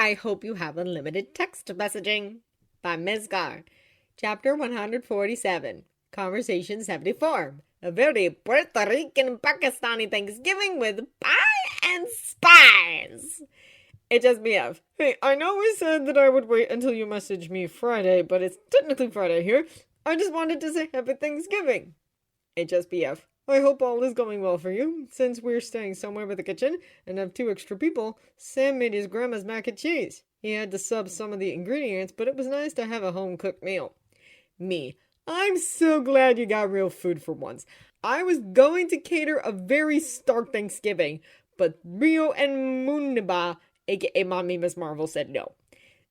I hope you have unlimited text messaging. By Ms. Gar. Chapter 147. Conversation 74. A very Puerto Rican Pakistani Thanksgiving with pie and spies. HSBF. Hey, I know we said that I would wait until you message me Friday, but it's technically Friday here. I just wanted to say Happy Thanksgiving. HSBF. I hope all is going well for you. Since we're staying somewhere with a kitchen and have 2 extra people, Sam made his grandma's mac and cheese. He had to sub some of the ingredients, but it was nice to have a home-cooked meal. Me. I'm so glad you got real food for once. I was going to cater a very stark Thanksgiving, but Rio and Muniba, aka Mommy Miss Marvel, said no.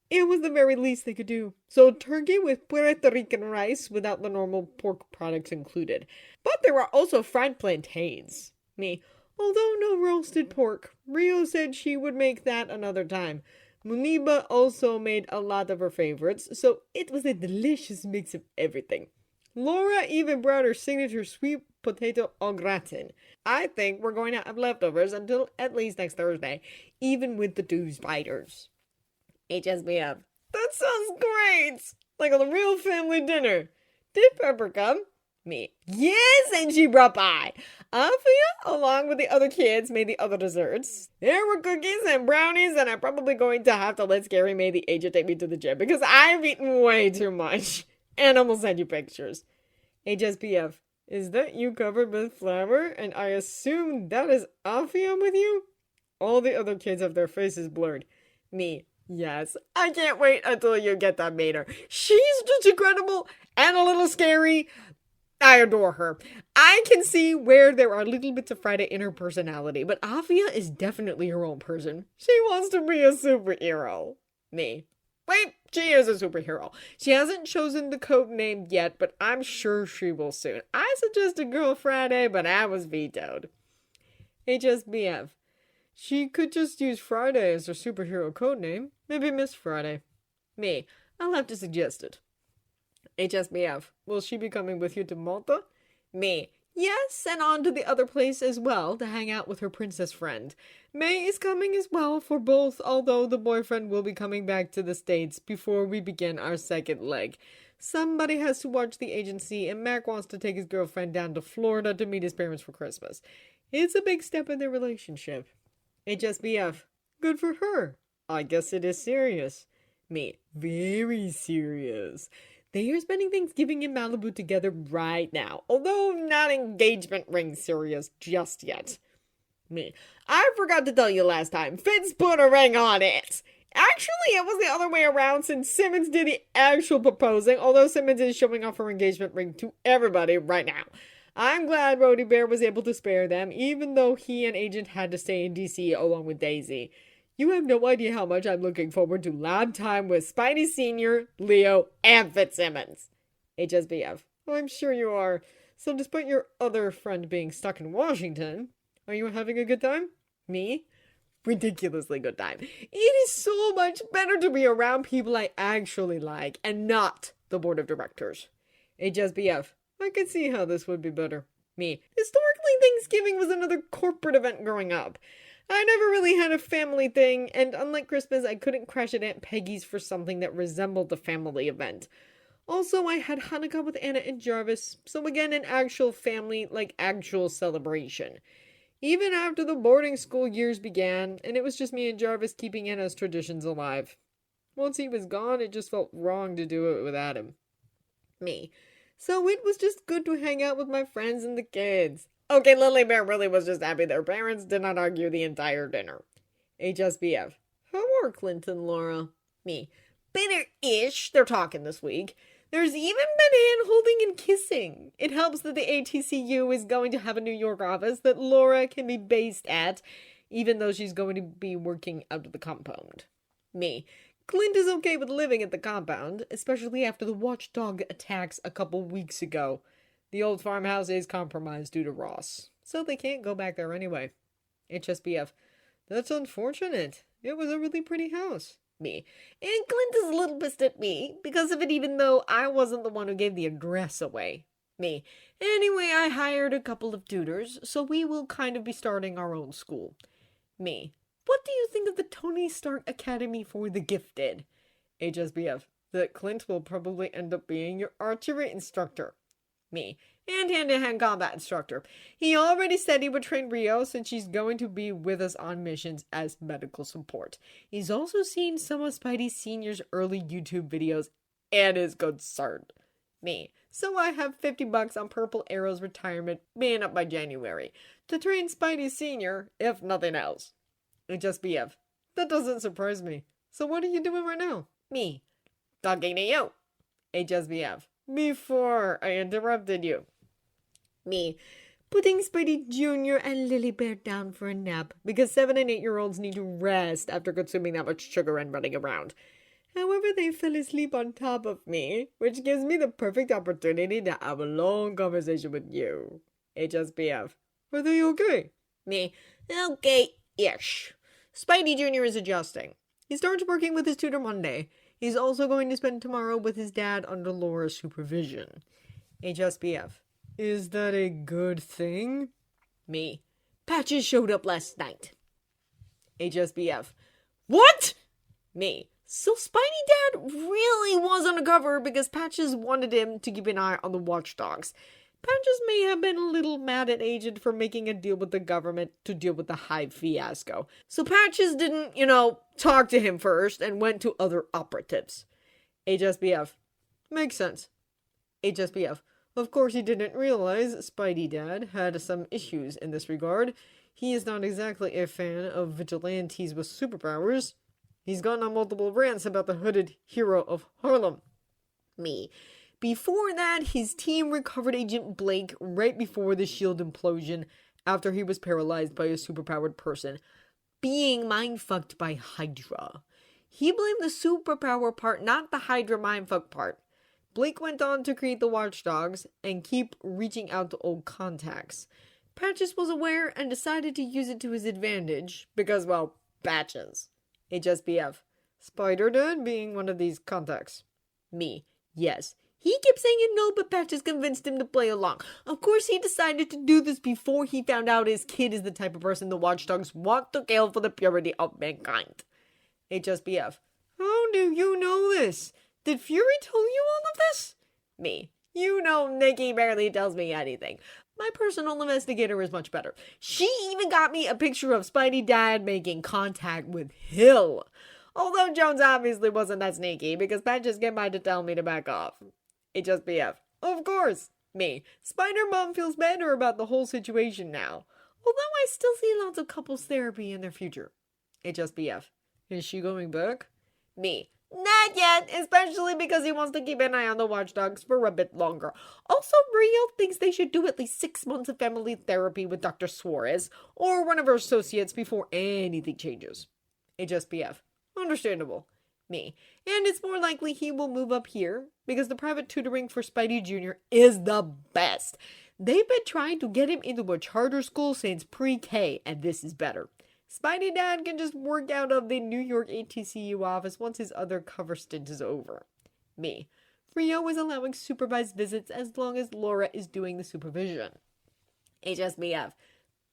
It was the very least they could do. So turkey with Puerto Rican rice without the normal pork products included. But there were also fried plantains. Me. Although no roasted pork, Rio said she would make that another time. Muniba also made a lot of her favorites, so it was a delicious mix of everything. Laura even brought her signature sweet potato au gratin. I think we're going to have leftovers until at least next Thursday, even with the 2 spiders. HSBF. That sounds great! Like a real family dinner. Did Pepper come? Me. Yes, and she brought pie. Afia, along with the other kids, made the other desserts. There were cookies and brownies, and I'm probably going to have to let Scary May the agent take me to the gym because I've eaten way too much. And I will send you pictures. HSBF. Is that you covered with flour? And I assume that is Afia with you? All the other kids have their faces blurred. Me. Yes, I can't wait until you get that mater. She's just incredible and a little scary. I adore her. I can see where there are little bits of Friday in her personality, but Afia is definitely her own person. She wants to be a superhero. Me. Wait, she is a superhero. She hasn't chosen the code name yet, but I'm sure she will soon. I suggested Girl Friday, but I was vetoed. HSBF. She could just use Friday as her superhero codename. Maybe Miss Friday. Me. I'll have to suggest it. HSBF. Will she be coming with you to Malta? Me. Yes, and on to the other place as well to hang out with her princess friend. May is coming as well for both, although the boyfriend will be coming back to the States before we begin our second leg. Somebody has to watch the agency, and Mac wants to take his girlfriend down to Florida to meet his parents for Christmas. It's a big step in their relationship. HSBF. Good for her. I guess it is serious. Me. Very serious. They are spending Thanksgiving in Malibu together right now, although not engagement ring serious just yet. Me. I forgot to tell you last time, Fitz put a ring on it. Actually, it was the other way around since Simmons did the actual proposing, although Simmons is showing off her engagement ring to everybody right now. I'm glad Rhodey Bear was able to spare them, even though he and Agent had to stay in DC along with Daisy. You have no idea how much I'm looking forward to lab time with Spidey Sr., Leo, and Fitzsimmons. HSBF. Oh, I'm sure you are. So despite your other friend being stuck in Washington, are you having a good time? Me? Ridiculously good time. It is so much better to be around people I actually like, and not the board of directors. HSBF. I could see how this would be better. Me. Historically, Thanksgiving was another corporate event growing up. I never really had a family thing, and unlike Christmas, I couldn't crash at Aunt Peggy's for something that resembled a family event. Also, I had Hanukkah with Anna and Jarvis, so again, an actual family, like actual celebration. Even after the boarding school years began, and it was just me and Jarvis keeping Anna's traditions alive. Once he was gone, it just felt wrong to do it without him. Me. So it was just good to hang out with my friends and the kids. Okay, Lily Bear really was just happy their parents did not argue the entire dinner. HSBF. How are Clinton, Laura? Me. Better-ish. They're talking this week. There's even been hand-holding and kissing. It helps that the ATCU is going to have a New York office that Laura can be based at, even though she's going to be working out of the compound. Me. Clint is okay with living at the compound, especially after the watchdog attacks a couple weeks ago. The old farmhouse is compromised due to Ross, so they can't go back there anyway. HSBF. That's unfortunate. It was a really pretty house. Me. And Clint is a little pissed at me because of it, even though I wasn't the one who gave the address away. Me. Anyway, I hired a couple of tutors, so we will kind of be starting our own school. Me. what do you think of the Tony Stark Academy for the Gifted? HSBF, that Clint will probably end up being your archery instructor. Me, and hand-to-hand combat instructor. He already said he would train Rio since she's going to be with us on missions as medical support. He's also seen some of Spidey Sr.'s early YouTube videos and is concerned. Me, so I have $50 on Purple Arrow's retirement being up by January to train Spidey Sr., if nothing else. HSBF, that doesn't surprise me. So what are you doing right now? Me, talking to you. HSBF, before I interrupted you. Me, putting Spidey Jr. and Lily Bear down for a nap because 7 and 8-year-olds need to rest after consuming that much sugar and running around. However, they fell asleep on top of me, which gives me the perfect opportunity to have a long conversation with you. HSBF, are they okay? Me, okay-ish. Spidey Jr. is adjusting. He starts working with his tutor Monday. He's also going to spend tomorrow with his dad under Laura's supervision. HSBF, is that a good thing? Me, Patches showed up last night. HSBF, what? Me, so Spidey Dad really was undercover because Patches wanted him to keep an eye on the watchdogs. Patches may have been a little mad at Agent for making a deal with the government to deal with the Hive fiasco. So Patches didn't, talk to him first and went to other operatives. HSBF, makes sense. HSBF, of course he didn't realize Spidey Dad had some issues in this regard. He is not exactly a fan of vigilantes with superpowers. He's gone on multiple rants about the hooded hero of Harlem. Me. Before that, his team recovered Agent Blake right before the SHIELD implosion after he was paralyzed by a superpowered person, being mind-fucked by Hydra. He blamed the superpower part, not the Hydra mindfuck part. Blake went on to create the Watchdogs and keep reaching out to old contacts. Patches was aware and decided to use it to his advantage because, well, Patches. HSBF, Spider-Dad being one of these contacts. Me, yes. He kept saying no, but Patches convinced him to play along. Of course, he decided to do this before he found out his kid is the type of person the Watchdogs want to kill for the purity of mankind. HSBF, how do you know this? Did Fury tell you all of this? Me, Nikki barely tells me anything. My personal investigator is much better. She even got me a picture of Spidey Dad making contact with Hill. Although Jones obviously wasn't that sneaky because Patches came by to tell me to back off. HSBF, of course. Me, Spider-Mom feels better about the whole situation now. Although I still see lots of couples therapy in their future. HSBF, is she going back? Me, not yet, especially because he wants to keep an eye on the Watchdogs for a bit longer. Also, Rio thinks they should do at least 6 months of family therapy with Dr. Suarez or one of her associates before anything changes. HSBF, understandable. Me, and it's more likely he will move up here because the private tutoring for Spidey Jr. is the best. They've been trying to get him into a charter school since pre-K, and this is better. Spidey Dad can just work out of the New York ATCU office once his other cover stint is over. Me, Rio is allowing supervised visits as long as Laura is doing the supervision. HSBF,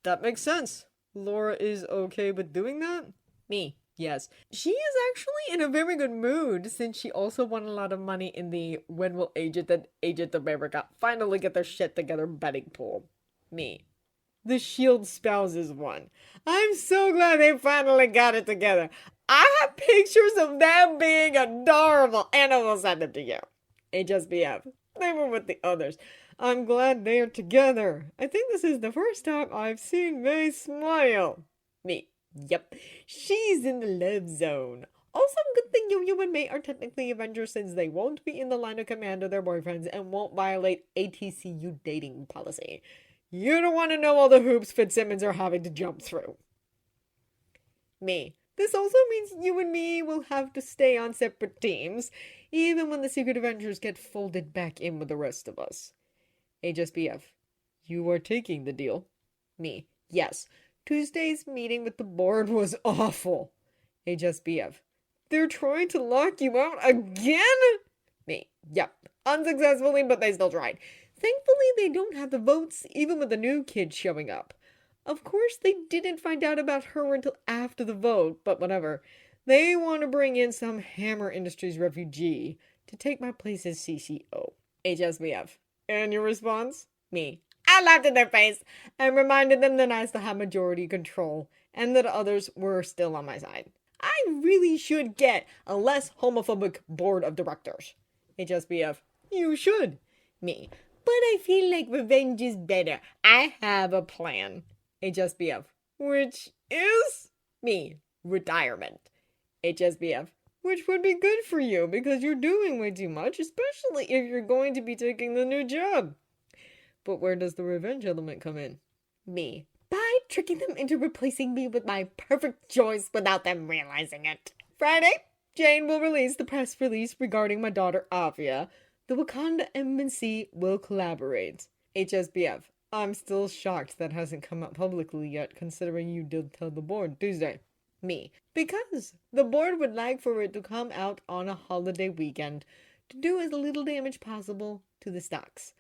that makes sense. Laura is okay with doing that? Me, yes. She is actually in a very good mood since she also won a lot of money in the When Will Agent and Agent America finally get their shit together betting pool. Me, the SHIELD spouses won. I'm so glad they finally got it together. I have pictures of them being adorable and I will send them to you. HSBF, they were with the others. I'm glad they are together. I think this is the first time I've seen May smile. Me, yep, she's in the love zone. Also, good thing you and May are technically Avengers since they won't be in the line of command of their boyfriends and won't violate ATCU dating policy. You don't want to know all the hoops Fitzsimmons are having to jump through. Me, this also means you and me will have to stay on separate teams, even when the Secret Avengers get folded back in with the rest of us. HSBF, you are taking the deal. Me, yes. Tuesday's meeting with the board was awful. HSBF, they're trying to lock you out again? Me, yep. Unsuccessfully, but they still tried. Thankfully, they don't have the votes, even with the new kid showing up. Of course, they didn't find out about her until after the vote, but whatever. They want to bring in some Hammer Industries refugee to take my place as CCO. HSBF. And your response? Me. I laughed in their face and reminded them that I still had majority control and that others were still on my side. I really should get a less homophobic board of directors. HSBF. You should. Me. But I feel like revenge is better. I have a plan. HSBF. Which is? Me. Retirement. HSBF. Which would be good for you because you're doing way too much, especially if you're going to be taking the new job. But where does the revenge element come in? Me. By tricking them into replacing me with my perfect choice without them realizing it. Friday, Jane will release the press release regarding my daughter Avia. The Wakanda Embassy will collaborate. HSBF. I'm still shocked that hasn't come out publicly yet, considering you did tell the board Tuesday. Me. Because the board would like for it to come out on a holiday weekend to do as little damage possible to the stocks.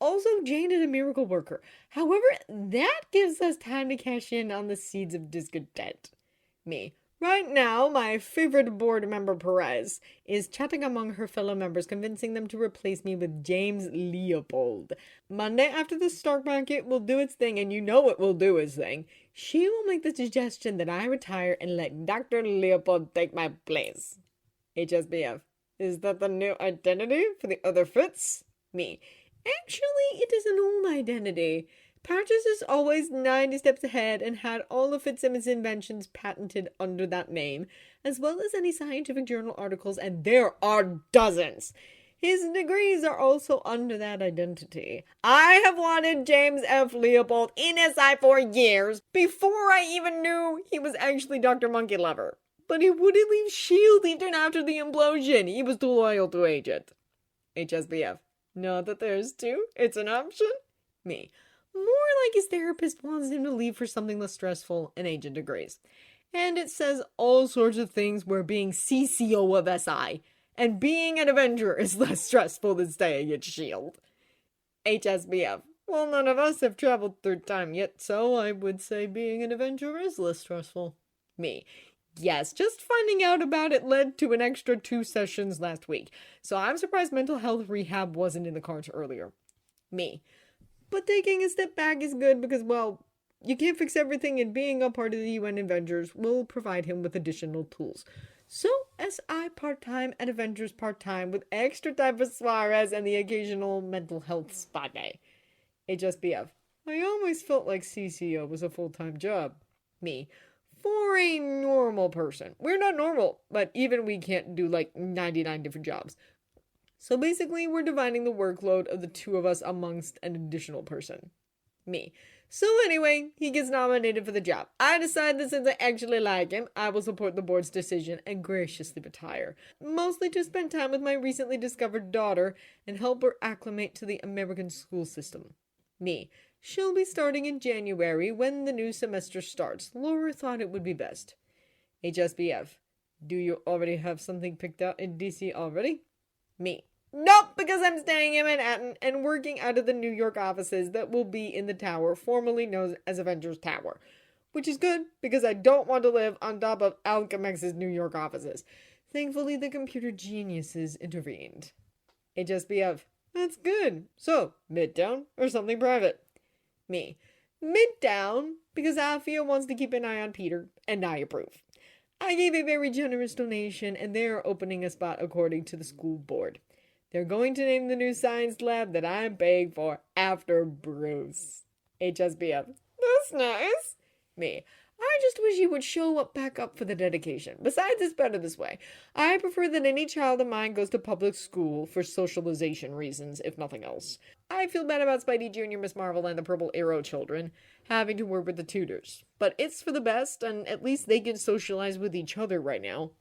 Also, Jane is a miracle worker. However, that gives us time to cash in on the seeds of discontent. Me. Right now, my favorite board member, Perez, is chatting among her fellow members, convincing them to replace me with James Leopold. Monday, after the stock market will do its thing, and you know it will do its thing, she will make the suggestion that I retire and let Dr. Leopold take my place. HSBF. Is that the new identity for the other Fitz? Me. Actually, it is an old identity. Patches is always 90 steps ahead and had all of Fitzsimmons' inventions patented under that name, as well as any scientific journal articles, and there are dozens. His degrees are also under that identity. I have wanted James F. Leopold in SI for years, before I even knew he was actually Dr. Monkey Lover. But he wouldn't leave S.H.I.E.L.D. even after the implosion. He was too loyal to Agent. HSBF. Not that there's two. It's an option. Me. More like his therapist wants him to leave for something less stressful, and Agent agrees. And it says all sorts of things where being CCO of SI and being an Avenger is less stressful than staying at S.H.I.E.L.D. HSBF. Well, none of us have traveled through time yet, so I would say being an Avenger is less stressful. Me. Yes, just finding out about it led to an extra 2 sessions last week, so I'm surprised mental health rehab wasn't in the cards earlier. Me. But taking a step back is good because, well, you can't fix everything, and being a part of the UN Avengers will provide him with additional tools. So, SI part-time and Avengers part-time with extra time for Suarez and the occasional mental health spa day. HSBF. I always felt like CCO was a full-time job. Me. For a normal person. We're not normal, but even we can't do like 99 different jobs. So basically, we're dividing the workload of the two of us amongst an additional person. Me. So anyway, he gets nominated for the job. I decide that since I actually like him, I will support the board's decision and graciously retire. Mostly to spend time with my recently discovered daughter and help her acclimate to the American school system. Me. She'll be starting in January when the new semester starts. Laura thought it would be best. HSBF. Do you already have something picked out in DC already? Me. Nope, because I'm staying in Manhattan and working out of the New York offices that will be in the tower, formerly known as Avengers Tower. Which is good, because I don't want to live on top of Alchemex's New York offices. Thankfully, the computer geniuses intervened. HSBF. That's good. So, Midtown or something private? Me. Midtown, because Afia wants to keep an eye on Peter, and I approve. I gave a very generous donation, and they are opening a spot according to the school board. They're going to name the new science lab that I'm paying for after Bruce. HSBF. That's nice. Me. I just wish he would show up back up for the dedication. Besides, it's better this way. I prefer that any child of mine goes to public school for socialization reasons, if nothing else. I feel bad about Spidey Jr., Miss Marvel, and the Purple Arrow children having to work with the tutors. But it's for the best, and at least they can socialize with each other right now.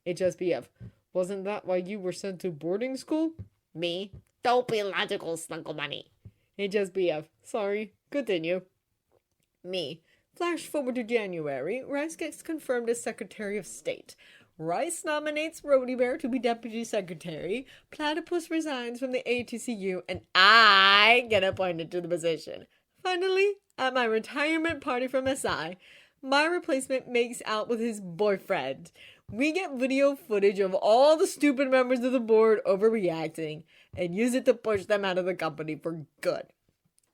HSBF. Wasn't that why you were sent to boarding school? Me. Don't be logical, Snunkle Money. HSBF. Sorry. Continue. Me. Flash forward to January. Rice gets confirmed as Secretary of State. Rice nominates Rhodey Bear to be Deputy Secretary. Platypus resigns from the ATCU, and I get appointed to the position. Finally, at my retirement party from SI, my replacement makes out with his boyfriend. We get video footage of all the stupid members of the board overreacting and use it to push them out of the company for good.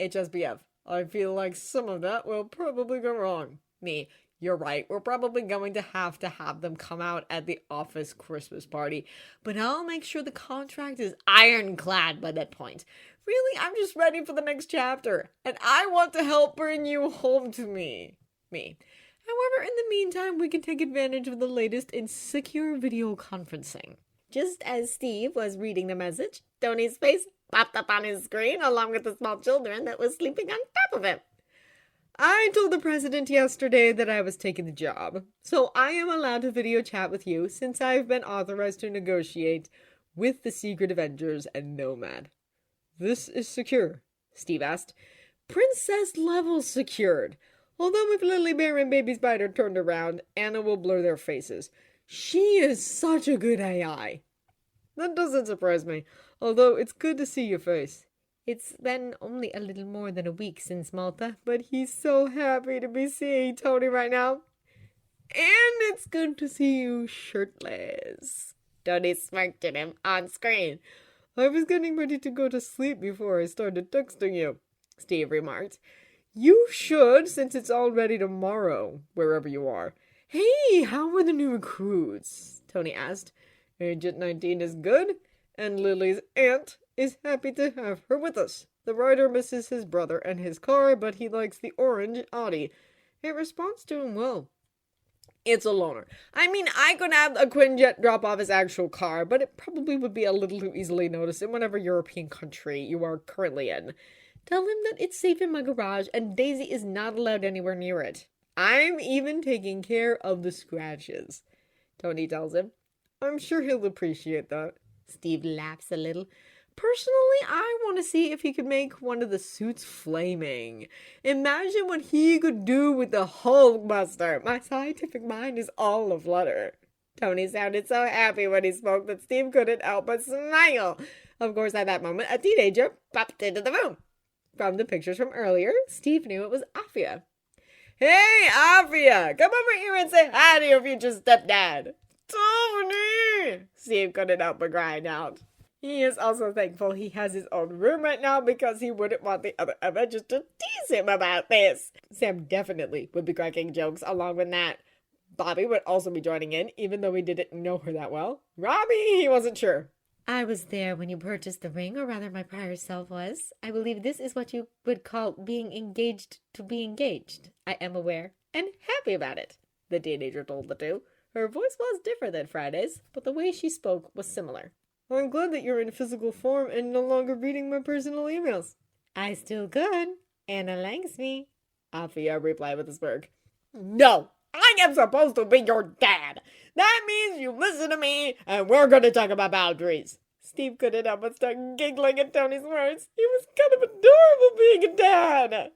HSBF, I feel like some of that will probably go wrong. Me, you're right, we're probably going to have them come out at the office Christmas party, but I'll make sure the contract is ironclad by that point. Really, I'm just ready for the next chapter, and I want to help bring you home to me. However, in the meantime, we can take advantage of the latest in secure video conferencing. Just as Steve was reading the message, Tony's face popped up on his screen along with the small children that was sleeping on top of him. I told the president yesterday that I was taking the job, so I am allowed to video chat with you since I've been authorized to negotiate with the Secret Avengers and Nomad. This is secure, Steve asked. Princess level secured. Although if Lily Bear and Baby Spider turned around, Anna will blur their faces. She is such a good AI. That doesn't surprise me, although it's good to see your face. It's been only a little more than a week since Malta, but he's so happy to be seeing Tony right now. And it's good to see you shirtless. Tony smirked at him on screen. I was getting ready to go to sleep before I started texting you, Steve remarked. You should, since it's already tomorrow, wherever you are. Hey, how are the new recruits? Tony asked. Agent 19 is good, and Lily's aunt is happy to have her with us. The writer misses his brother and his car, but he likes the orange Audi. It responds to him well. It's a loner. I mean, I could have a Quinjet drop off his actual car, but it probably would be a little too easily noticed in whatever European country you are currently in. Tell him that it's safe in my garage and Daisy is not allowed anywhere near it. I'm even taking care of the scratches, Tony tells him. I'm sure he'll appreciate that. Steve laughs a little. Personally, I want to see if he could make one of the suits flaming. Imagine what he could do with the Hulkbuster. My scientific mind is all aflutter. Tony sounded so happy when he spoke that Steve couldn't help but smile. Of course, at that moment, a teenager popped into the room. From the pictures from earlier, Steve knew it was Afia. Hey, Afia! Come over here and say hi to your future stepdad. Tony! Steve couldn't help but crying out. He is also thankful he has his own room right now because he wouldn't want the other Avengers to tease him about this. Sam definitely would be cracking jokes along with that. Bobby would also be joining in, even though he didn't know her that well. Robbie, he wasn't sure. I was there when you purchased the ring, or rather my prior self was. I believe this is what you would call being engaged to be engaged. I am aware and happy about it, the teenager told the two. Her voice was different than Friday's, but the way she spoke was similar. I'm glad that you're in physical form and no longer reading my personal emails. I still could. Anna likes me, Afia replied with a smirk. No, I am supposed to be your dad. That means you listen to me and we're going to talk about boundaries. Steve couldn't help but start giggling at Tony's words. He was kind of adorable being a dad.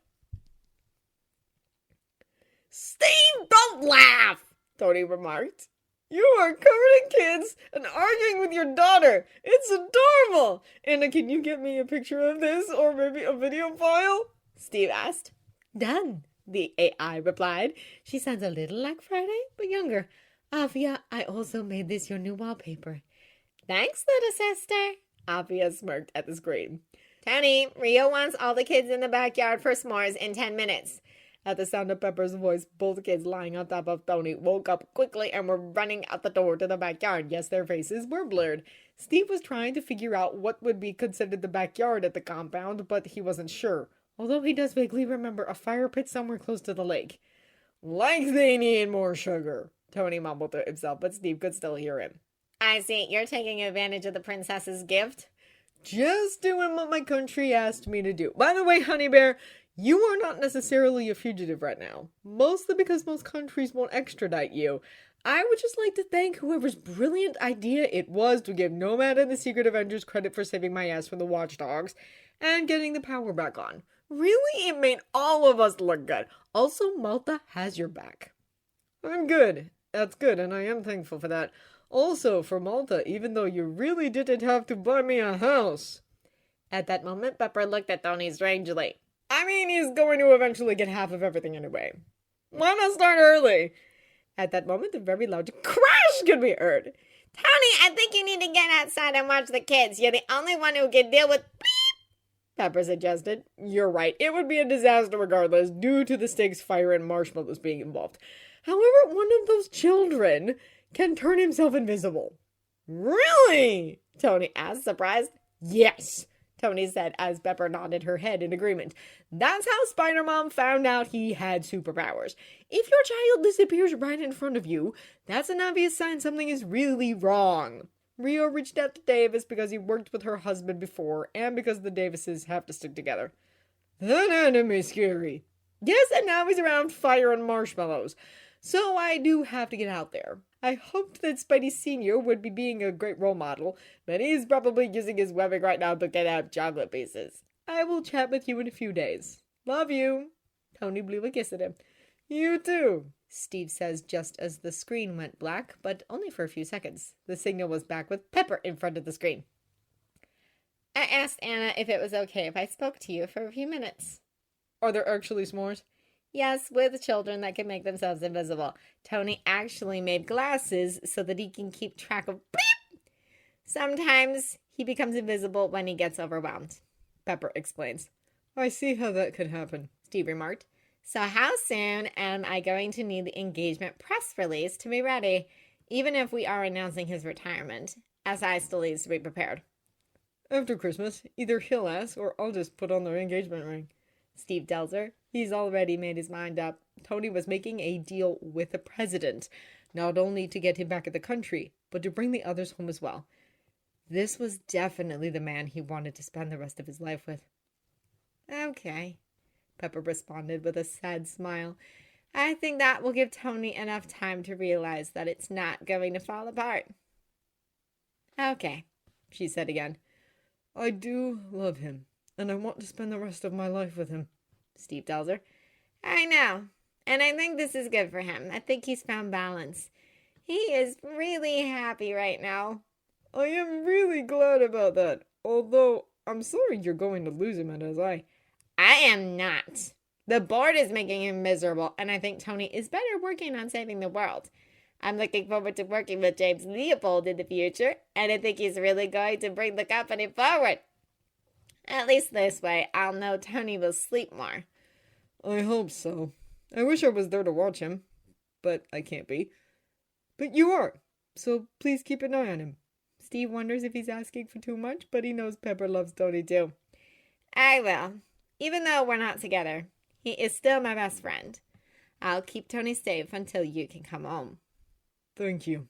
Steve, don't laugh, Tony remarked. You are covered in kids and arguing with your daughter. It's adorable. Anna, can you get me a picture of this or maybe a video file? Steve asked. Done, the AI replied. She sounds a little like Friday, but younger. Afia, I also made this your new wallpaper. Thanks, little sister. Afia smirked at the screen. Tony, Rio wants all the kids in the backyard for s'mores in 10 minutes. At the sound of Pepper's voice, both kids lying on top of Tony woke up quickly and were running out the door to the backyard. Yes, their faces were blurred. Steve was trying to figure out what would be considered the backyard at the compound, but he wasn't sure, although he does vaguely remember a fire pit somewhere close to the lake. Like they need more sugar, Tony mumbled to himself, but Steve could still hear him. I see, you're taking advantage of the princess's gift. Just doing what my country asked me to do. By the way, Honey Bear, you are not necessarily a fugitive right now, mostly because most countries won't extradite you. I would just like to thank whoever's brilliant idea it was to give Nomad and the Secret Avengers credit for saving my ass from the Watchdogs and getting the power back on. Really, it made all of us look good. Also, Malta has your back. I'm good. That's good, and I am thankful for that. Also, for Malta, even though you really didn't have to buy me a house. At that moment, Pepper looked at Tony strangely. I mean, he's going to eventually get half of everything anyway. Why not start early? At that moment, a very loud crash could be heard. Tony, I think you need to get outside and watch the kids. You're the only one who can deal with beep, Pepper suggested. You're right. It would be a disaster regardless, due to the stakes, fire, and marshmallows being involved. However, one of those children can turn himself invisible. Really? Tony asked, surprised. Yes, Tony said as Pepper nodded her head in agreement. That's how Spider-Mom found out he had superpowers. If your child disappears right in front of you, that's an obvious sign something is really wrong. Rio reached out to Davis because he worked with her husband before and because the Davises have to stick together. That enemy's scary. Yes, and now he's around fire and marshmallows. So I do have to get out there. I hoped that Spidey Sr. would be being a great role model, but he's probably using his webbing right now to get out chocolate pieces. I will chat with you in a few days. Love you. Tony blew a kiss at him. You too, Steve says just as the screen went black, but only for a few seconds. The signal was back with Pepper in front of the screen. I asked Anna if it was okay if I spoke to you for a few minutes. Are there actually s'mores? Yes, with children that can make themselves invisible. Tony actually made glasses so that he can keep track of beep. Sometimes he becomes invisible when he gets overwhelmed. Pepper explains. I see how that could happen, Steve remarked. So how soon am I going to need the engagement press release to be ready, even if we are announcing his retirement, as I still needs to be prepared? After Christmas, either he'll ask or I'll just put on the engagement ring. Steve tells her. He's already made his mind up. Tony was making a deal with the president, not only to get him back in the country, but to bring the others home as well. This was definitely the man he wanted to spend the rest of his life with. Okay, Pepper responded with a sad smile. I think that will give Tony enough time to realize that it's not going to fall apart. Okay, she said again. I do love him, and I want to spend the rest of my life with him, Steve tells her. I know, and I think this is good for him. I think he's found balance. He is really happy right now. I am really glad about that, although I'm sorry you're going to lose him at SI. I am not. The board is making him miserable, and I think Tony is better working on saving the world. I'm looking forward to working with James Leopold in the future, and I think he's really going to bring the company forward. At least this way, I'll know Tony will sleep more. I hope so. I wish I was there to watch him, but I can't be. But you are, so please keep an eye on him. Steve wonders if he's asking for too much, but he knows Pepper loves Tony too. I will. Even though we're not together, he is still my best friend. I'll keep Tony safe until you can come home. Thank you.